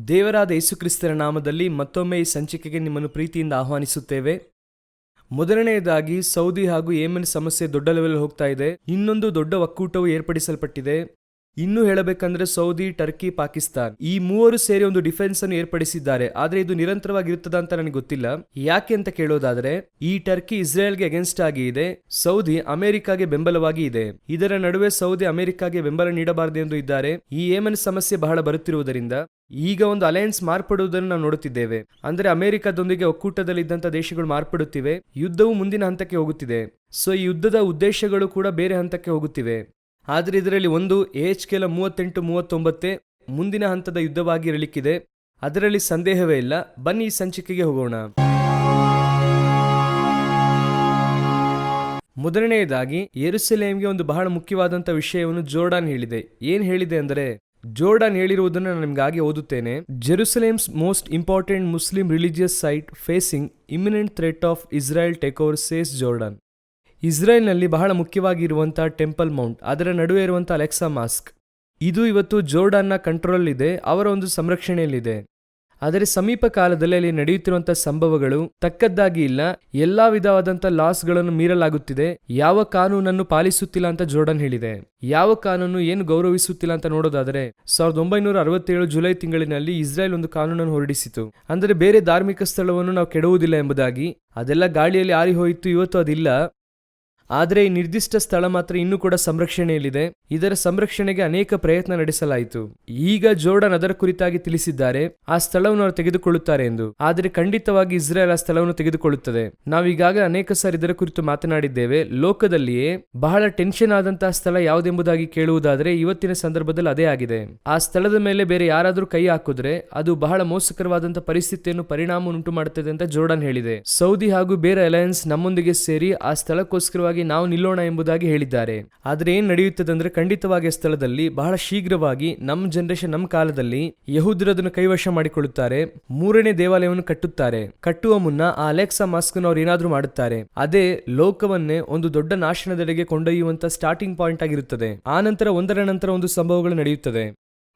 ದೇವರಾದ ಯೇಸುಕ್ರಿಸ್ತರ ನಾಮದಲ್ಲಿ ಮತ್ತೊಮ್ಮೆ ಈ ಸಂಚಿಕೆಗೆ ನಿಮ್ಮನ್ನು ಪ್ರೀತಿಯಿಂದ ಆಹ್ವಾನಿಸುತ್ತೇವೆ. ಮೊದಲನೆಯದಾಗಿ ಸೌದಿ ಹಾಗೂ ಯೆಮೆನ್ ಸಮಸ್ಯೆ ದೊಡ್ಡ ಲೆವೆಲ್ ಹೋಗ್ತಾ ಇದೆ. ಇನ್ನೊಂದು ದೊಡ್ಡ ಒಕ್ಕೂಟವು ಏರ್ಪಡಿಸಲ್ಪಟ್ಟಿದೆ. ಇನ್ನು ಹೇಳಬೇಕಂದ್ರೆ ಸೌದಿ, ಟರ್ಕಿ, ಪಾಕಿಸ್ತಾನ್ ಈ ಮೂವರು ಸೇರಿ ಒಂದು ಡಿಫೆನ್ಸ್ ಅನ್ನು ಏರ್ಪಡಿಸಿದ್ದಾರೆ. ಆದ್ರೆ ಇದು ನಿರಂತರವಾಗಿರುತ್ತದ ಅಂತ ನನಗೆ ಗೊತ್ತಿಲ್ಲ. ಯಾಕೆ ಅಂತ ಕೇಳೋದಾದ್ರೆ, ಈ ಟರ್ಕಿ ಇಸ್ರೇಲ್ಗೆ ಅಗೇನ್ಸ್ಟ್ ಆಗಿ ಇದೆ, ಸೌದಿ ಅಮೆರಿಕಾಗೆ ಬೆಂಬಲವಾಗಿ ಇದೆ. ಇದರ ನಡುವೆ ಸೌದಿ ಅಮೆರಿಕಾಗೆ ಬೆಂಬಲ ನೀಡಬಾರದೆಂದು ಇದ್ದಾರೆ. ಈ ಯೆಮೆನ್ ಸಮಸ್ಯೆ ಬಹಳ ಬರುತ್ತಿರುವುದರಿಂದ ಈಗ ಒಂದು ಅಲಯನ್ಸ್ ಮಾರ್ಪಡುವುದನ್ನು ನಾವು ನೋಡುತ್ತಿದ್ದೇವೆ. ಅಂದ್ರೆ ಅಮೆರಿಕದೊಂದಿಗೆ ಒಕ್ಕೂಟದಲ್ಲಿದ್ದಂಥ ದೇಶಗಳು ಮಾರ್ಪಡುತ್ತಿವೆ. ಯುದ್ಧವು ಮುಂದಿನ ಹಂತಕ್ಕೆ ಹೋಗುತ್ತಿದೆ. ಸೊ ಈ ಯುದ್ಧದ ಉದ್ದೇಶಗಳು ಕೂಡ ಬೇರೆ ಹಂತಕ್ಕೆ ಹೋಗುತ್ತಿವೆ. ಆದರೆ ಇದರಲ್ಲಿ ಒಂದು AHK 38-39 ಮುಂದಿನ ಹಂತದ ಯುದ್ಧವಾಗಿರಲಿಕ್ಕಿದೆ. ಅದರಲ್ಲಿ ಸಂದೇಹವೇ ಇಲ್ಲ. ಬನ್ನಿ ಈ ಸಂಚಿಕೆಗೆ ಹೋಗೋಣ. ಮೊದಲನೆಯದಾಗಿ ಯೆರೂಸಲೇಮ್ಗೆ ಒಂದು ಬಹಳ ಮುಖ್ಯವಾದಂಥ ವಿಷಯವನ್ನು ಜೋರ್ಡಾನ್ ಹೇಳಿದೆ. ಏನ್ ಹೇಳಿದೆ ಅಂದರೆ, ಜೋರ್ಡಾನ್ ಹೇಳಿರುವುದನ್ನು ನಾನು ನಿಮಗಾಗಿ ಓದುತ್ತೇನೆ. Jerusalem's most important Muslim religious site facing imminent threat of Israel take over says Jordan. ಇಸ್ರೇಲ್ನಲ್ಲಿ ಬಹಳ ಮುಖ್ಯವಾಗಿರುವಂತಹ ಟೆಂಪಲ್ ಮೌಂಟ್, ಅದರ ನಡುವೆ ಇರುವಂತಹ ಅಲೆಕ್ಸಾ ಮಾಸ್ಕ್, ಇದು ಇವತ್ತು ಜೋರ್ಡಾನ್ನ ಕಂಟ್ರೋಲ್ ಇದೆ, ಅವರ ಒಂದು ಸಂರಕ್ಷಣೆಯಲ್ಲಿದೆ. ಆದರೆ ಸಮೀಪ ಕಾಲದಲ್ಲಿ ಅಲ್ಲಿ ನಡೆಯುತ್ತಿರುವಂತಹ ಸಂಭವಗಳು ತಕ್ಕದ್ದಾಗಿ ಇಲ್ಲ. ಎಲ್ಲಾ ವಿಧವಾದಂತಹ ಲಾಸ್ಗಳನ್ನು ಮೀರಲಾಗುತ್ತಿದೆ. ಯಾವ ಕಾನೂನನ್ನು ಪಾಲಿಸುತ್ತಿಲ್ಲ ಅಂತ ಜೋರ್ಡಾನ್ ಹೇಳಿದೆ. ಯಾವ ಕಾನೂನು ಏನು ಗೌರವಿಸುತ್ತಿಲ್ಲ ಅಂತ ನೋಡೋದಾದರೆ, 1967 ಜುಲೈ ತಿಂಗಳಿನಲ್ಲಿ ಇಸ್ರೇಲ್ ಒಂದು ಕಾನೂನನ್ನು ಹೊರಡಿಸಿತು. ಅಂದರೆ ಬೇರೆ ಧಾರ್ಮಿಕ ಸ್ಥಳವನ್ನು ನಾವು ಕೆಡವುವುದಿಲ್ಲ ಎಂಬುದಾಗಿ. ಅದೆಲ್ಲ ಗಾಳಿಯಲ್ಲಿ ಆರಿ ಹೋಯಿತು. ಇವತ್ತು ಅದಿಲ್ಲ. ಆದರೆ ಈ ನಿರ್ದಿಷ್ಟ ಸ್ಥಳ ಮಾತ್ರ ಇನ್ನೂ ಕೂಡ ಸಂರಕ್ಷಣೆಯಲ್ಲಿದೆ. ಇದರ ಸಂರಕ್ಷಣೆಗೆ ಅನೇಕ ಪ್ರಯತ್ನ ನಡೆಸಲಾಯಿತು. ಈಗ ಜೋರ್ಡಾನ್ ಅದರ ಕುರಿತಾಗಿ ತಿಳಿಸಿದ್ದಾರೆ, ಆ ಸ್ಥಳವನ್ನು ಅವರು ತೆಗೆದುಕೊಳ್ಳುತ್ತಾರೆ ಎಂದು. ಆದರೆ ಖಂಡಿತವಾಗಿ ಇಸ್ರೇಲ್ ಆ ಸ್ಥಳವನ್ನು ತೆಗೆದುಕೊಳ್ಳುತ್ತದೆ. ನಾವೀಗಾಗಲೇ ಅನೇಕ ಸಾರಿ ಇದರ ಕುರಿತು ಮಾತನಾಡಿದ್ದೇವೆ. ಲೋಕದಲ್ಲಿಯೇ ಬಹಳ ಟೆನ್ಷನ್ ಆದಂತಹ ಸ್ಥಳ ಯಾವುದೆಂಬುದಾಗಿ ಕೇಳುವುದಾದರೆ ಇವತ್ತಿನ ಸಂದರ್ಭದಲ್ಲಿ ಅದೇ ಆಗಿದೆ. ಆ ಸ್ಥಳದ ಮೇಲೆ ಬೇರೆ ಯಾರಾದರೂ ಕೈ ಹಾಕಿದ್ರೆ ಅದು ಬಹಳ ಮೋಸಕರವಾದಂತಹ ಪರಿಸ್ಥಿತಿಯನ್ನು ಪರಿಣಾಮ ಉಂಟು ಮಾಡುತ್ತದೆ ಅಂತ ಜೋರ್ಡಾನ್ ಹೇಳಿದೆ. ಸೌದಿ ಹಾಗೂ ಬೇರೆ ಅಲಯನ್ಸ್ ನಮ್ಮೊಂದಿಗೆ ಸೇರಿ ಆ ಸ್ಥಳಕ್ಕೋಸ್ಕರವಾಗಿ ನಾವು ನಿಲ್ಲೋಣ ಎಂಬುದಾಗಿ ಹೇಳಿದ್ದಾರೆ. ಆದ್ರೆ ಏನ್ ನಡೆಯುತ್ತದೆ ಅಂದ್ರೆ, ಖಂಡಿತವಾಗಿ ಸ್ಥಳದಲ್ಲಿ ಬಹಳ ಶೀಘ್ರವಾಗಿ ನಮ್ಮ ಜನರೇಷನ್, ನಮ್ಮ ಕಾಲದಲ್ಲಿ ಯಹೂದ್ಯರು ಅದನ್ನು ಕೈವಶ ಮಾಡಿಕೊಳ್ಳುತ್ತಾರೆ. 3ನೇ ದೇವಾಲಯವನ್ನು ಕಟ್ಟುತ್ತಾರೆ. ಕಟ್ಟುವ ಮುನ್ನ ಆ ಅಲೆಕ್ಸಾ ಮಾಸ್ಕ್ ಅವ್ರು ಏನಾದ್ರೂ ಮಾಡುತ್ತಾರೆ. ಅದೇ ಲೋಕವನ್ನೇ ಒಂದು ದೊಡ್ಡ ನಾಶನದೆಡೆಗೆ ಕೊಂಡೊಯ್ಯುವಂತ ಸ್ಟಾರ್ಟಿಂಗ್ ಪಾಯಿಂಟ್ ಆಗಿರುತ್ತದೆ. ಆ ನಂತರ ಒಂದರ ನಂತರ ಒಂದು ಸಂಭವಗಳು ನಡೆಯುತ್ತದೆ.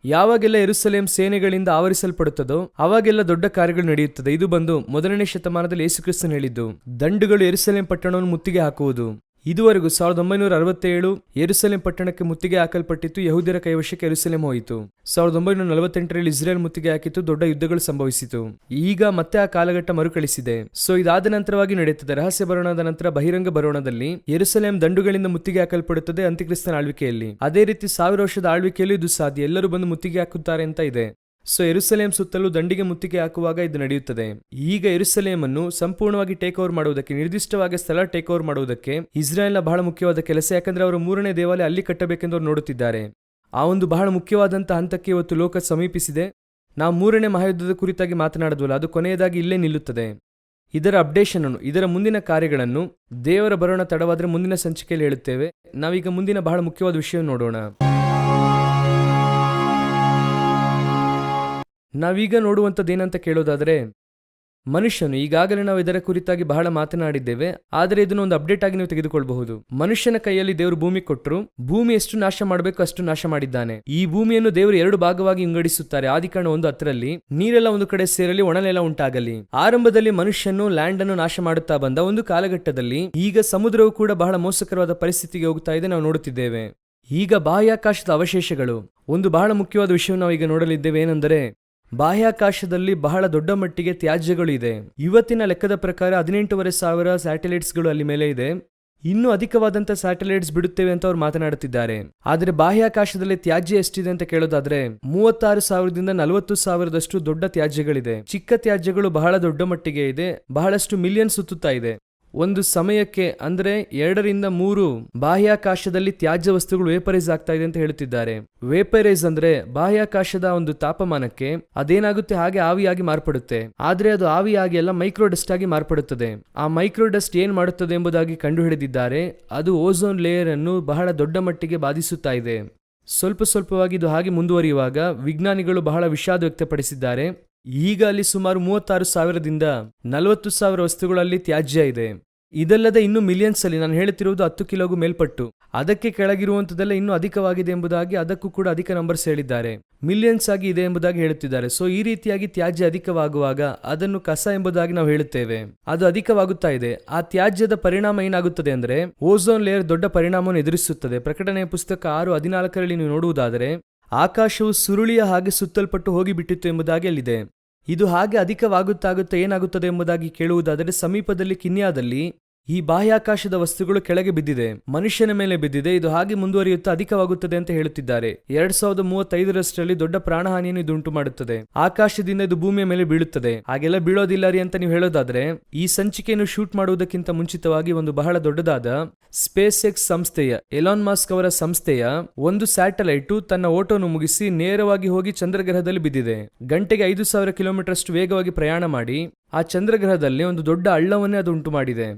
ಯಾವಾಗೆಲ್ಲ ಯೆರೂಸಲೇಮ್ ಸೇನೆಗಳಿಂದ ಆವರಿಸಲ್ಪಡುತ್ತದೋ ಅವಾಗೆಲ್ಲ ದೊಡ್ಡ ಕಾರ್ಯಗಳು ನಡೆಯುತ್ತದೆ. ಇದು ಬಂದು 1ನೇ ಶತಮಾನದಲ್ಲಿ ಯೇಸುಕ್ರಿಸ್ತನು ಹೇಳಿದ್ದು. ದಂಡುಗಳು ಯೆರೂಸಲೇಮ್ ಪಟ್ಟಣವನ್ನು ಮುತ್ತಿಗೆ ಹಾಕುವುದು. ಇದುವರೆಗೂ 1967 ಯೆರೂಸಲೇಮ್ ಪಟ್ಟಣಕ್ಕೆ ಮುತ್ತಿಗೆ ಹಾಕಲ್ಪಟ್ಟಿತ್ತು. ಯಹೂದ್ಯರ ಕೈವಶಕ್ಕೆ ಯೆರೂಸಲೇಮ್ ಹೋಯಿತು. 1948 ಇಸ್ರೇಲ್ ಮುತ್ತಿಗೆ ಹಾಕಿತ್ತು. ದೊಡ್ಡ ಯುದ್ಧಗಳು ಸಂಭವಿಸಿತು. ಈಗ ಮತ್ತೆ ಆ ಕಾಲಘಟ್ಟ ಮರುಕಳಿಸಿದೆ. ಸೊ ಇದಾದ ನಂತರವಾಗಿ ನಡೆಯುತ್ತದೆ. ರಹಸ್ಯ ಬರೋಣದ ನಂತರ ಬಹಿರಂಗ ಬರೋಣದಲ್ಲಿ ಯೆರೂಸಲೇಮ್ ದಂಡುಗಳಿಂದ ಮುತ್ತಿಗೆ ಹಾಕಲ್ಪಡುತ್ತದೆ ಅಂತ್ಯಕ್ರಿಸ್ತನ ಆಳ್ವಿಕೆಯಲ್ಲಿ. ಅದೇ ರೀತಿ 1000 ವರ್ಷದ ಆಳ್ವಿಕೆಯಲ್ಲಿ ಇದು ಸಾಧ್ಯ. ಎಲ್ಲರೂ ಬಂದು ಮುತ್ತಿಗೆ ಹಾಕುತ್ತಾರೆ ಅಂತ ಇದೆ. ಸೊ ಯೆರೂಸಲೇಮ್ ಸುತ್ತಲೂ ದಂಡಿಗೆ ಮುತ್ತಿಗೆ ಹಾಕುವಾಗ ಇದು ನಡೆಯುತ್ತದೆ. ಈಗ ಯೆರೂಸಲೇಮ್ ಅನ್ನು ಸಂಪೂರ್ಣವಾಗಿ ಟೇಕ್ ಓವರ್ ಮಾಡುವುದಕ್ಕೆ, ನಿರ್ದಿಷ್ಟವಾಗಿ ಸ್ಥಳ ಟೇಕ್ ಓವರ್ ಮಾಡುವುದಕ್ಕೆ ಇಸ್ರೇಲ್ನ ಬಹಳ ಮುಖ್ಯವಾದ ಕೆಲಸ. ಯಾಕಂದ್ರೆ ಅವರು 3ನೇ ದೇವಾಲಯ ಅಲ್ಲಿ ಕಟ್ಟಬೇಕೆಂದು ಅವರು ನೋಡುತ್ತಿದ್ದಾರೆ. ಆ ಒಂದು ಬಹಳ ಮುಖ್ಯವಾದಂತಹ ಹಂತಕ್ಕೆ ಇವತ್ತು ಲೋಕ ಸಮೀಪಿಸಿದೆ. ನಾವು 3ನೇ ಮಹಾಯುದ್ಧದ ಕುರಿತಾಗಿ ಮಾತನಾಡಿದ್ವಲ್ಲ, ಅದು ಕೊನೆಯದಾಗಿ ಇಲ್ಲೇ ನಿಲ್ಲುತ್ತದೆ. ಇದರ ಅಪ್ಡೇಷನ್ ಅನ್ನು, ಇದರ ಮುಂದಿನ ಕಾರ್ಯಗಳನ್ನು ದೇವರ ಬರೋಣ ತಡವಾದ್ರೆ ಮುಂದಿನ ಸಂಚಿಕೆಯಲ್ಲಿ ಹೇಳುತ್ತೇವೆ. ನಾವೀಗ ಮುಂದಿನ ಬಹಳ ಮುಖ್ಯವಾದ ವಿಷಯ ನೋಡೋಣ. ನಾವೀಗ ನೋಡುವಂಥದ್ದು ಏನಂತ ಕೇಳೋದಾದ್ರೆ, ಮನುಷ್ಯನು, ಈಗಾಗಲೇ ನಾವು ಇದರ ಕುರಿತಾಗಿ ಬಹಳ ಮಾತನಾಡಿದ್ದೇವೆ, ಆದರೆ ಇದನ್ನು ಒಂದು ಅಪ್ಡೇಟ್ ಆಗಿ ನೀವು ತೆಗೆದುಕೊಳ್ಳಬಹುದು. ಮನುಷ್ಯನ ಕೈಯಲ್ಲಿ ದೇವರು ಭೂಮಿ ಕೊಟ್ಟರು. ಭೂಮಿ ಎಷ್ಟು ನಾಶ ಮಾಡಬೇಕು ಅಷ್ಟು ನಾಶ ಮಾಡಿದ್ದಾನೆ. ಈ ಭೂಮಿಯನ್ನು ದೇವರು 2 ಭಾಗವಾಗಿ ವಿಂಗಡಿಸುತ್ತಾರೆ. ಆದಿಕಾಂಡ 1:10 ನೀರೆಲ್ಲ ಒಂದು ಕಡೆ ಸೇರಲಿ, ಒಣನೆಲ ಉಂಟಾಗಲಿ. ಆರಂಭದಲ್ಲಿ ಮನುಷ್ಯನು ಲ್ಯಾಂಡ್ ಅನ್ನು ನಾಶ ಮಾಡುತ್ತಾ ಬಂದ. ಒಂದು ಕಾಲಘಟ್ಟದಲ್ಲಿ ಈಗ ಸಮುದ್ರವು ಕೂಡ ಬಹಳ ಮೋಸಕರವಾದ ಪರಿಸ್ಥಿತಿಗೆ ಹೋಗ್ತಾ ಇದೆ, ನಾವು ನೋಡುತ್ತಿದ್ದೇವೆ. ಈಗ ಬಾಹ್ಯಾಕಾಶದ ಅವಶೇಷಗಳು, ಒಂದು ಬಹಳ ಮುಖ್ಯವಾದ ವಿಷಯ ನಾವು ಈಗ ನೋಡಲಿದ್ದೇವೆ. ಏನೆಂದರೆ, ಬಾಹ್ಯಾಕಾಶದಲ್ಲಿ ಬಹಳ ದೊಡ್ಡ ಮಟ್ಟಿಗೆ ತ್ಯಾಜ್ಯಗಳು ಇದೆ. ಇವತ್ತಿನ ಲೆಕ್ಕದ ಪ್ರಕಾರ 18,500 ಸ್ಯಾಟಲೈಟ್ಸ್ಗಳು ಅಲ್ಲಿ ಮೇಲೆ ಇದೆ. ಇನ್ನೂ ಅಧಿಕವಾದಂಥ ಸ್ಯಾಟಲೈಟ್ಸ್ ಬಿಡುತ್ತೇವೆ ಅಂತ ಅವ್ರು ಮಾತನಾಡುತ್ತಿದ್ದಾರೆ. ಆದರೆ ಬಾಹ್ಯಾಕಾಶದಲ್ಲಿ ತ್ಯಾಜ್ಯ ಎಷ್ಟಿದೆ ಅಂತ ಕೇಳೋದಾದ್ರೆ 36,000ದಿಂದ 40,000ದಷ್ಟು ದೊಡ್ಡ ತ್ಯಾಜ್ಯಗಳಿದೆ. ಚಿಕ್ಕ ತ್ಯಾಜ್ಯಗಳು ಬಹಳ ದೊಡ್ಡ ಮಟ್ಟಿಗೆ ಇದೆ. ಬಹಳಷ್ಟು ಮಿಲಿಯನ್ ಸುತ್ತುತ್ತಾ ಇದೆ. ಒಂದು ಸಮಯಕ್ಕೆ ಅಂದ್ರೆ 2 ರಿಂದ 3 ಬಾಹ್ಯಾಕಾಶದಲ್ಲಿ ತ್ಯಾಜ್ಯ ವಸ್ತುಗಳು ವೇಪರೈಸ್ ಆಗ್ತಾ ಇದೆ ಅಂತ ಹೇಳುತ್ತಿದ್ದಾರೆ. ವೇಪರೈಸ್ ಅಂದ್ರೆ ಬಾಹ್ಯಾಕಾಶದ ಒಂದು ತಾಪಮಾನಕ್ಕೆ ಅದೇನಾಗುತ್ತೆ, ಹಾಗೆ ಆವಿಯಾಗಿ ಮಾರ್ಪಡುತ್ತೆ. ಆದ್ರೆ ಅದು ಆವಿಯಾಗಿ ಎಲ್ಲ ಮೈಕ್ರೋಡಸ್ಟ್ ಆಗಿ ಮಾರ್ಪಡುತ್ತದೆ. ಆ ಮೈಕ್ರೋಡಸ್ಟ್ ಏನ್ ಮಾಡುತ್ತದೆ ಎಂಬುದಾಗಿ ಕಂಡುಹಿಡಿದಿದ್ದಾರೆ. ಅದು ಓಝೋನ್ ಲೇಯರ್ ಅನ್ನು ಬಹಳ ದೊಡ್ಡ ಮಟ್ಟಿಗೆ ಬಾಧಿಸುತ್ತಾ ಇದೆ. ಸ್ವಲ್ಪವಾಗಿ ಇದು ಹಾಗೆ ಮುಂದುವರಿಯುವಾಗ ವಿಜ್ಞಾನಿಗಳು ಬಹಳ ವಿಷಾದ ವ್ಯಕ್ತಪಡಿಸಿದ್ದಾರೆ. ಈಗ ಅಲ್ಲಿ ಸುಮಾರು 36,000ದಿಂದ 40,000 ವಸ್ತುಗಳಲ್ಲಿ ತ್ಯಾಜ್ಯ ಇದೆ. ಇದಲ್ಲದೆ ಇನ್ನು ಮಿಲಿಯನ್ಸ್ ಅಲ್ಲಿ ನಾನು ಹೇಳುತ್ತಿರುವುದು 10 ಕಿಲೋಗೂ ಮೇಲ್ಪಟ್ಟು, ಅದಕ್ಕೆ ಕೆಳಗಿರುವಂತದೆಲ್ಲ ಇನ್ನೂ ಅಧಿಕವಾಗಿದೆ ಎಂಬುದಾಗಿ ಅದಕ್ಕೂ ಕೂಡ ಅಧಿಕ ನಂಬರ್ಸ್ ಹೇಳಿದ್ದಾರೆ. ಮಿಲಿಯನ್ಸ್ ಆಗಿ ಇದೆ ಎಂಬುದಾಗಿ ಹೇಳುತ್ತಿದ್ದಾರೆ. ಸೊ ಈ ರೀತಿಯಾಗಿ ತ್ಯಾಜ್ಯ ಅಧಿಕವಾಗುವಾಗ ಅದನ್ನು ಕಸ ಎಂಬುದಾಗಿ ನಾವು ಹೇಳುತ್ತೇವೆ. ಅದು ಅಧಿಕವಾಗುತ್ತಾ ಇದೆ. ಆ ತ್ಯಾಜ್ಯದ ಪರಿಣಾಮ ಏನಾಗುತ್ತದೆ ಅಂದ್ರೆ ಓಝೋನ್ ಲೇಯರ್ ದೊಡ್ಡ ಪರಿಣಾಮವನ್ನು ಎದುರಿಸುತ್ತದೆ. ಪ್ರಕಟಣೆಯ ಪುಸ್ತಕ 6:14 ನೀವು ನೋಡುವುದಾದರೆ ಆಕಾಶವು ಸುರುಳಿಯ ಹಾಗೆ ಸುತ್ತಲ್ಪಟ್ಟು ಹೋಗಿಬಿಟ್ಟಿತ್ತು ಎಂಬುದಾಗಿ ಅಲ್ಲಿದೆ. ಇದು ಹಾಗೆ ಅಧಿಕವಾಗುತ್ತಾ ಏನಾಗುತ್ತದೆ ಎಂಬುದಾಗಿ ಕೇಳುವುದಾದರೆ ಸಮೀಪದಲ್ಲಿ ಕಿನ್ಯಾದಲ್ಲಿ ಈ ಬಾಹ್ಯಾಕಾಶದ ವಸ್ತುಗಳು ಕೆಳಗೆ ಬಿದ್ದಿದೆ, ಮನುಷ್ಯನ ಮೇಲೆ ಬಿದ್ದಿದೆ. ಇದು ಹಾಗೆ ಮುಂದುವರಿಯುತ್ತಾ ಅಧಿಕವಾಗುತ್ತದೆ ಅಂತ ಹೇಳುತ್ತಿದ್ದಾರೆ. 2035 ದೊಡ್ಡ ಪ್ರಾಣಹಾನಿಯನ್ನು ಇದು ಉಂಟು ಮಾಡುತ್ತದೆ. ಆಕಾಶದಿಂದ ಇದು ಭೂಮಿಯ ಮೇಲೆ ಬೀಳುತ್ತದೆ. ಹಾಗೆಲ್ಲ ಬೀಳೋದಿಲ್ಲ ರೀ ಅಂತ ನೀವು ಹೇಳೋದಾದ್ರೆ, ಈ ಸಂಚಿಕೆಯನ್ನು ಶೂಟ್ ಮಾಡುವುದಕ್ಕಿಂತ ಮುಂಚಿತವಾಗಿ ಒಂದು ಬಹಳ ದೊಡ್ಡದಾದ ಸ್ಪೇಸ್ ಎಕ್ಸ್ ಸಂಸ್ಥೆಯ ಎಲಾನ್ ಮಾಸ್ಕ್ ಅವರ ಸಂಸ್ಥೆಯ ಒಂದು ಸ್ಯಾಟಲೈಟು ತನ್ನ ಓಟವನ್ನು ಮುಗಿಸಿ ನೇರವಾಗಿ ಹೋಗಿ ಚಂದ್ರಗ್ರಹದಲ್ಲಿ ಬಿದ್ದಿದೆ. ಗಂಟೆಗೆ 5000 ಕಿಲೋಮೀಟರ್ ಅಷ್ಟು ವೇಗವಾಗಿ ಪ್ರಯಾಣ ಮಾಡಿ ಆ ಚಂದ್ರಗ್ರಹದಲ್ಲಿ ಒಂದು ದೊಡ್ಡ ಹಳ್ಳವನ್ನೇ ಅದು ಉಂಟು ಮಾಡಿದೆ.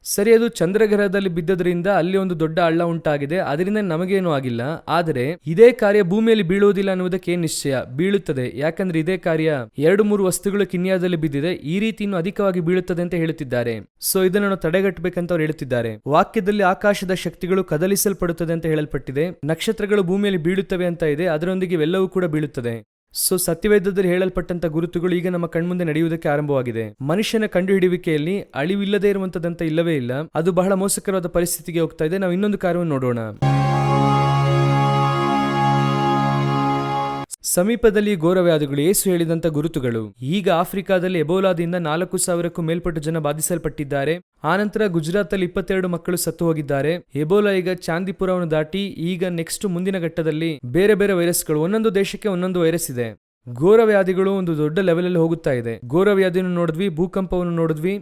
ಸರಿ, ಅದು ಚಂದ್ರಗ್ರಹದಲ್ಲಿ ಬಿದ್ದದ್ರಿಂದ ಅಲ್ಲಿ ಒಂದು ದೊಡ್ಡ ಹಳ್ಳ ಉಂಟಾಗಿದೆ, ಅದರಿಂದ ನಮಗೇನೂ ಆಗಿಲ್ಲ. ಆದರೆ ಇದೇ ಕಾರ್ಯ ಭೂಮಿಯಲ್ಲಿ ಬೀಳುವುದಿಲ್ಲ ಅನ್ನುವುದಕ್ಕೆ ಏನ್ ನಿಶ್ಚಯ? ಬೀಳುತ್ತದೆ. ಯಾಕಂದ್ರೆ ಇದೇ ಕಾರ್ಯ 2-3 ವಸ್ತುಗಳು ಕಿನ್ಯಾದಲ್ಲಿ ಬಿದ್ದಿದೆ, ಈ ರೀತಿ ಇನ್ನೂ ಅಧಿಕವಾಗಿ ಬೀಳುತ್ತದೆ ಅಂತ ಹೇಳುತ್ತಿದ್ದಾರೆ. ಸೊ ಇದನ್ನು ನಾವು ತಡೆಗಟ್ಟಬೇಕಂತ ಅವ್ರು ಹೇಳುತ್ತಿದ್ದಾರೆ. ವಾಕ್ಯದಲ್ಲಿ ಆಕಾಶದ ಶಕ್ತಿಗಳು ಕದಲಿಸಲ್ಪಡುತ್ತದೆ ಅಂತ ಹೇಳಲ್ಪಟ್ಟಿದೆ. ನಕ್ಷತ್ರಗಳು ಭೂಮಿಯಲ್ಲಿ ಬೀಳುತ್ತವೆ ಅಂತ ಇದೆ, ಅದರೊಂದಿಗೆ ಇವೆಲ್ಲವೂ ಕೂಡ ಬೀಳುತ್ತದೆ. ಸೊ ಸತ್ಯವೇದದಲ್ಲಿ ಹೇಳಲ್ಪಟ್ಟಂತ ಗುರುತುಗಳು ಈಗ ನಮ್ಮ ಕಣ್ಮುಂದೆ ನಡೆಯುವುದಕ್ಕೆ ಆರಂಭವಾಗಿದೆ. ಮನುಷ್ಯನ ಕಂಡುಹಿಡಿಯುವಿಕೆಯಲ್ಲಿ ಅಳಿವಿಲ್ಲದೆ ಇರುವಂತದಂತ ಇಲ್ಲವೇ ಇಲ್ಲ. ಅದು ಬಹಳ ಮೋಸಕರವಾದ ಪರಿಸ್ಥಿತಿಗೆ ಹೋಗ್ತಾ ಇದೆ. ನಾವು ಇನ್ನೊಂದು ಕಾರ್ಯವನ್ನು ನೋಡೋಣ. ಸಮೀಪದಲ್ಲಿ ಘೋರವ್ಯಾಧಿಗಳು, ಯೇಸು ಹೇಳಿದಂತ ಗುರುತುಗಳು. ಈಗ ಆಫ್ರಿಕಾದಲ್ಲಿ ಎಬೋಲಾದಿಂದ 4000ಕ್ಕೂ ಮೇಲ್ಪಟ್ಟು ಜನ ಬಾಧಿಸಲ್ಪಟ್ಟಿದ್ದಾರೆ. ಆನಂತರ ಗುಜರಾತ್ ಅಲ್ಲಿ 22 ಮಕ್ಕಳು ಸತ್ತು ಹೋಗಿದ್ದಾರೆ. ಎಬೋಲಾ ಈಗ ಚಾಂದಿಪುರವನ್ನು ದಾಟಿ ಈಗ ನೆಕ್ಸ್ಟ್ ಮುಂದಿನ ಘಟ್ಟದಲ್ಲಿ ಬೇರೆ ಬೇರೆ ವೈರಸ್ಗಳು, ಒಂದೊಂದು ದೇಶಕ್ಕೆ ಒಂದೊಂದು ವೈರಸ್ ಇದೆ. ಘೋರವ್ಯಾಧಿಗಳು ಒಂದು ದೊಡ್ಡ ಲೆವೆಲ್ ಅಲ್ಲಿ ಹೋಗುತ್ತಾ ಇದೆ. ಘೋರವ್ಯಾಧಿಯನ್ನು ನೋಡಿದ್ವಿ, ಭೂಕಂಪವನ್ನು ನೋಡಿದ್ವಿ.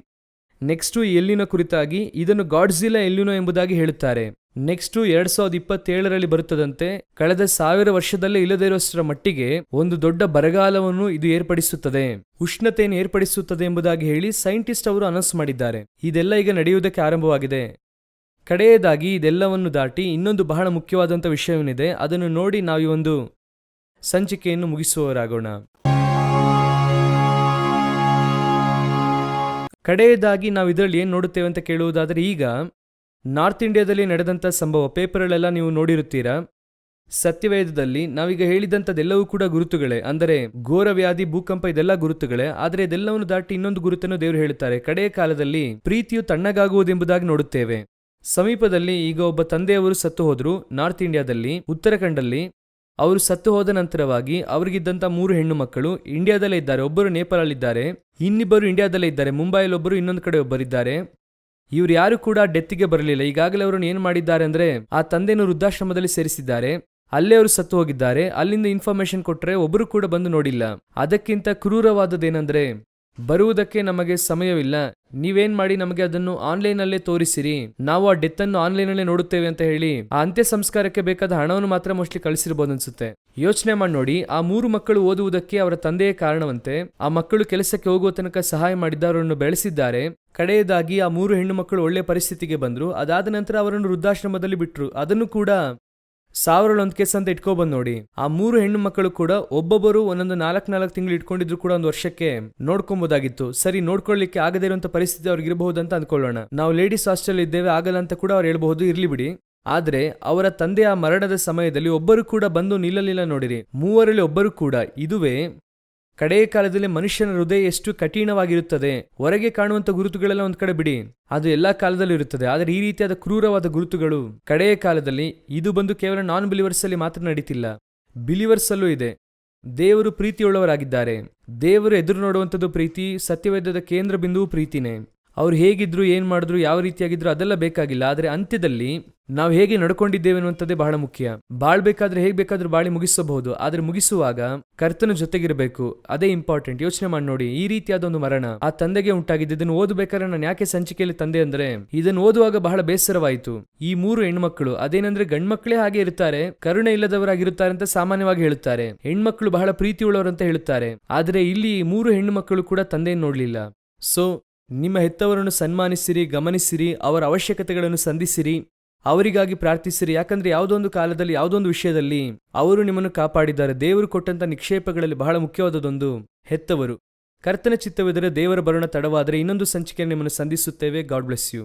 ನೆಕ್ಸ್ಟ್ ಎಲ್ಲಿನೋ ಕುರಿತಾಗಿ ಇದನ್ನು ಗಾಡ್ಜಿಲ್ಲಾ ಎಲ್ಲಿನೋ ಎಂಬುದಾಗಿ ಹೇಳುತ್ತಾರೆ. ನೆಕ್ಸ್ಟ್ 2027 ಬರುತ್ತದಂತೆ. ಕಳೆದ 1000 ವರ್ಷದಲ್ಲೇ ಇಲ್ಲದೇ ಇರುವಷ್ಟರ ಮಟ್ಟಿಗೆ ಒಂದು ದೊಡ್ಡ ಬರಗಾಲವನ್ನು ಇದು ಏರ್ಪಡಿಸುತ್ತದೆ, ಉಷ್ಣತೆಯನ್ನು ಏರ್ಪಡಿಸುತ್ತದೆ ಎಂಬುದಾಗಿ ಹೇಳಿ ಸೈಂಟಿಸ್ಟ್ ಅವರು ಅನೌನ್ಸ್ ಮಾಡಿದ್ದಾರೆ. ಇದೆಲ್ಲ ಈಗ ನಡೆಯುವುದಕ್ಕೆ ಆರಂಭವಾಗಿದೆ. ಕಡೆಯದಾಗಿ ಇದೆಲ್ಲವನ್ನು ದಾಟಿ ಇನ್ನೊಂದು ಬಹಳ ಮುಖ್ಯವಾದಂಥ ವಿಷಯವೇನಿದೆ, ಅದನ್ನು ನೋಡಿ ನಾವು ಈ ಒಂದು ಸಂಚಿಕೆಯನ್ನು ಮುಗಿಸುವವರಾಗೋಣ. ಕಡೆಯದಾಗಿ ನಾವು ಇದರಲ್ಲಿ ಏನು ನೋಡುತ್ತೇವೆ ಅಂತ ಕೇಳುವುದಾದರೆ, ಈಗ ನಾರ್ತ್ ಇಂಡಿಯಾದಲ್ಲಿ ನಡೆದಂಥ ಸಂಭವ ಪೇಪರ್ಗಳೆಲ್ಲ ನೀವು ನೋಡಿರುತ್ತೀರಾ. ಸತ್ಯವೇದದಲ್ಲಿ ನಾವೀಗ ಹೇಳಿದಂಥದ್ದೆಲ್ಲವೂ ಕೂಡ ಗುರುತುಗಳೇ, ಅಂದರೆ ಘೋರವ್ಯಾಧಿ, ಭೂಕಂಪ ಇದೆಲ್ಲ ಗುರುತುಗಳೇ. ಆದರೆ ಇದೆಲ್ಲವನ್ನು ದಾಟಿ ಇನ್ನೊಂದು ಗುರುತನ್ನು ದೇವರು ಹೇಳುತ್ತಾರೆ. ಕಡೆಯ ಕಾಲದಲ್ಲಿ ಪ್ರೀತಿಯು ತಣ್ಣಗಾಗುವುದೆಂಬುದಾಗಿ ನೋಡುತ್ತೇವೆ. ಸಮೀಪದಲ್ಲಿ ಈಗ ಒಬ್ಬ ತಂದೆಯವರು ಸತ್ತು ಹೋದ್ರು ನಾರ್ತ್ ಇಂಡಿಯಾದಲ್ಲಿ, ಉತ್ತರಾಖಂಡಲ್ಲಿ. ಅವರು ಸತ್ತು ಹೋದ ನಂತರವಾಗಿ ಅವರಿಗಿದ್ದಂಥ 3 ಹೆಣ್ಣು ಮಕ್ಕಳು ಇಂಡಿಯಾದಲ್ಲೇ ಇದ್ದಾರೆ. ಒಬ್ಬರು ನೇಪಾಳಲ್ಲಿದ್ದಾರೆ, ಇನ್ನಿಬ್ಬರು ಇಂಡಿಯಾದಲ್ಲೇ ಇದ್ದಾರೆ. ಮುಂಬೈಯಲ್ಲಿ ಒಬ್ಬರು, ಇನ್ನೊಂದು ಕಡೆ ಒಬ್ಬರಿದ್ದಾರೆ. ಇವ್ರು ಯಾರು ಕೂಡ ಡೆತ್ತಿಗೆ ಬರಲಿಲ್ಲ. ಈಗಾಗಲೇ ಅವರನ್ನು ಏನು ಮಾಡಿದ್ದಾರೆ ಅಂದ್ರೆ ಆ ತಂದೆಯನ್ನು ವೃದ್ಧಾಶ್ರಮದಲ್ಲಿ ಸೇರಿಸಿದ್ದಾರೆ. ಅಲ್ಲೇ ಅವರು ಸತ್ತು ಹೋಗಿದ್ದಾರೆ. ಅಲ್ಲಿಂದ ಇನ್ಫಾರ್ಮೇಶನ್ ಕೊಟ್ಟರೆ ಒಬ್ಬರು ಕೂಡ ಬಂದು ನೋಡಿಲ್ಲ. ಅದಕ್ಕಿಂತ ಕ್ರೂರವಾದದ್ದೇನೆಂದ್ರೆ, ಬರುವುದಕ್ಕೆ ನಮಗೆ ಸಮಯವಿಲ್ಲ, ನೀವೇನ್ ಮಾಡಿ ನಮಗೆ ಅದನ್ನು ಆನ್ಲೈನಲ್ಲೇ ತೋರಿಸಿರಿ, ನಾವು ಆ ಡೆತ್ ಅನ್ನು ಆನ್ಲೈನಲ್ಲೇ ನೋಡುತ್ತೇವೆ ಅಂತ ಹೇಳಿ ಆ ಅಂತ್ಯ ಸಂಸ್ಕಾರಕ್ಕೆ ಬೇಕಾದ ಹಣವನ್ನು ಮಾತ್ರ ಮೋಸ್ಟ್ಲಿ ಕಳಿಸಿರ್ಬೋದು ಅನ್ಸುತ್ತೆ. ಯೋಚನೆ ಮಾಡಿ ನೋಡಿ, ಆ 3 ಮಕ್ಕಳು ಓದುವುದಕ್ಕೆ ಅವರ ತಂದೆಯೇ ಕಾರಣವಂತೆ. ಆ ಮಕ್ಕಳು ಕೆಲಸಕ್ಕೆ ಹೋಗುವ ತನಕ ಸಹಾಯ ಮಾಡಿದ್ದವರನ್ನು ಬೆಳೆಸಿದ್ದಾರೆ. ಕಡೆಯದಾಗಿ ಆ 3 ಹೆಣ್ಣು ಮಕ್ಕಳು ಒಳ್ಳೆ ಪರಿಸ್ಥಿತಿಗೆ ಬಂದ್ರು. ಅದಾದ ನಂತರ ಅವರನ್ನು ವೃದ್ಧಾಶ್ರಮದಲ್ಲಿ ಬಿಟ್ರು. ಅದನ್ನು ಕೂಡ 1001 ಕೇಸ್ ಅಂತ ಇಟ್ಕೊಬಂದು ನೋಡಿ. ಆ 3 ಹೆಣ್ಣು ಮಕ್ಕಳು ಕೂಡ ಒಬ್ಬೊಬ್ಬರು ಒಂದೊಂದು 4 ತಿಂಗಳು ಇಟ್ಕೊಂಡಿದ್ರು ಕೂಡ ಒಂದು ವರ್ಷಕ್ಕೆ ನೋಡ್ಕೊಬೋದಾಗಿತ್ತು. ಸರಿ, ನೋಡ್ಕೊಳ್ಳಿಕ್ಕೆ ಆಗದೇ ಇರುವಂತ ಪರಿಸ್ಥಿತಿ ಅವ್ರಿಗೆ ಇರಬಹುದು ಅಂತ ಅಂದ್ಕೊಳ್ಳೋಣ. ನಾವು ಲೇಡೀಸ್ ಹಾಸ್ಟೆಲ್ ಇದ್ದೇವೆ, ಆಗಲ್ಲ ಅಂತ ಕೂಡ ಅವ್ರು ಹೇಳ್ಬಹುದು, ಇರ್ಲಿ ಬಿಡಿ. ಆದ್ರೆ ಅವರ ತಂದೆಯ ಮರಣದ ಸಮಯದಲ್ಲಿ ಒಬ್ಬರು ಕೂಡ ಬಂದು ನಿಲ್ಲಲಿಲ್ಲ ನೋಡಿರಿ. 3ರಲ್ಲಿ ಒಬ್ಬರು ಕೂಡ. ಇದುವೇ ಕಡೆಯ ಕಾಲದಲ್ಲಿ ಮನುಷ್ಯನ ಹೃದಯ ಎಷ್ಟು ಕಠಿಣವಾಗಿರುತ್ತದೆ. ಹೊರಗೆ ಕಾಣುವಂತ ಗುರುತುಗಳೆಲ್ಲ ಒಂದ್ ಕಡೆ ಬಿಡಿ, ಅದು ಎಲ್ಲಾ ಕಾಲದಲ್ಲೂ ಇರುತ್ತದೆ. ಆದರೆ ಈ ರೀತಿಯಾದ ಕ್ರೂರವಾದ ಗುರುತುಗಳು ಕಡೆಯ ಕಾಲದಲ್ಲಿ ಇದು ಬಂದು ಕೇವಲ ನಾನ್ ಬಿಲಿವರ್ಸ್ ಅಲ್ಲಿ ಮಾತ್ರ ನಡೀತಿಲ್ಲ, ಬಿಲಿವರ್ಸ್ ಅಲ್ಲೂ ಇದೆ. ದೇವರು ಪ್ರೀತಿಯುಳ್ಳವರಾಗಿದ್ದಾರೆ. ದೇವರು ಎದುರು ನೋಡುವಂಥದ್ದು ಪ್ರೀತಿ. ಸತ್ಯವೇದದ ಕೇಂದ್ರ ಬಿಂದುವು ಪ್ರೀತಿನೇ. ಅವ್ರು ಹೇಗಿದ್ರು, ಏನ್ ಮಾಡಿದ್ರು, ಯಾವ ರೀತಿಯಾಗಿದ್ರು ಅದೆಲ್ಲ ಬೇಕಾಗಿಲ್ಲ. ಆದ್ರೆ ಅಂತ್ಯದಲ್ಲಿ ನಾವು ಹೇಗೆ ನಡ್ಕೊಂಡಿದ್ದೇವೆ ಅನ್ನುವಂಥದ್ದೇ ಬಹಳ ಮುಖ್ಯ. ಬಾಳ್ಬೇಕಾದ್ರೆ ಹೇಗ್ ಬೇಕಾದ್ರೂ ಬಾಳಿ ಮುಗಿಸಬಹುದು, ಆದ್ರೆ ಮುಗಿಸುವಾಗ ಕರ್ತನ ಜೊತೆಗಿರಬೇಕು, ಅದೇ ಇಂಪಾರ್ಟೆಂಟ್. ಯೋಚನೆ ಮಾಡಿ ನೋಡಿ, ಈ ರೀತಿಯಾದ ಒಂದು ಮರಣ ಆ ತಂದೆಗೆ ಉಂಟಾಗಿದೆ. ಇದನ್ನು ಓದಬೇಕಾದ್ರೆ ನಾನು ಯಾಕೆ ಸಂಚಿಕೆಯಲ್ಲಿ ತಂದೆ ಅಂದ್ರೆ, ಇದನ್ನು ಓದುವಾಗ ಬಹಳ ಬೇಸರವಾಯಿತು. ಈ 3 ಹೆಣ್ಮಕ್ಳು ಅದೇನಂದ್ರೆ ಗಂಡ್ಮಕ್ಳೇ ಹಾಗೆ ಇರ್ತಾರೆ, ಕರುಣೆ ಇಲ್ಲದವರಾಗಿರುತ್ತಾರೆ ಅಂತ ಸಾಮಾನ್ಯವಾಗಿ ಹೇಳುತ್ತಾರೆ. ಹೆಣ್ಮಕ್ಳು ಬಹಳ ಪ್ರೀತಿಯುಳ್ಳವರಂತ ಹೇಳುತ್ತಾರೆ. ಆದ್ರೆ ಇಲ್ಲಿ 3 ಹೆಣ್ಣು ಮಕ್ಕಳು ಕೂಡ ತಂದೆಯನ್ನು ನೋಡ್ಲಿಲ್ಲ. ಸೊ ನಿಮ್ಮ ಹೆತ್ತವರನ್ನು ಸನ್ಮಾನಿಸಿರಿ, ಗಮನಿಸಿರಿ, ಅವರ ಅವಶ್ಯಕತೆಗಳನ್ನು ಸಂಧಿಸಿರಿ, ಅವರಿಗಾಗಿ ಪ್ರಾರ್ಥಿಸಿರಿ. ಯಾಕಂದ್ರೆ ಯಾವುದೋ ಒಂದು ಕಾಲದಲ್ಲಿ, ಯಾವುದೋ ಒಂದು ವಿಷಯದಲ್ಲಿ ಅವರು ನಿಮ್ಮನ್ನು ಕಾಪಾಡಿದ್ದಾರೆ. ದೇವರು ಕೊಟ್ಟಂತ ನಿಕ್ಷೇಪಗಳಲ್ಲಿ ಬಹಳ ಮುಖ್ಯವಾದದೊಂದು ಹೆತ್ತವರು. ಕರ್ತನ ಚಿತ್ತವಿದ್ದರೆ ದೇವರ ಬರೋಣ ತಡವಾದರೆ ಇನ್ನೊಂದು ಸಂಚಿಕೆ ನಿಮ್ಮನ್ನು ಸಂಧಿಸುತ್ತೇವೆ. God bless you.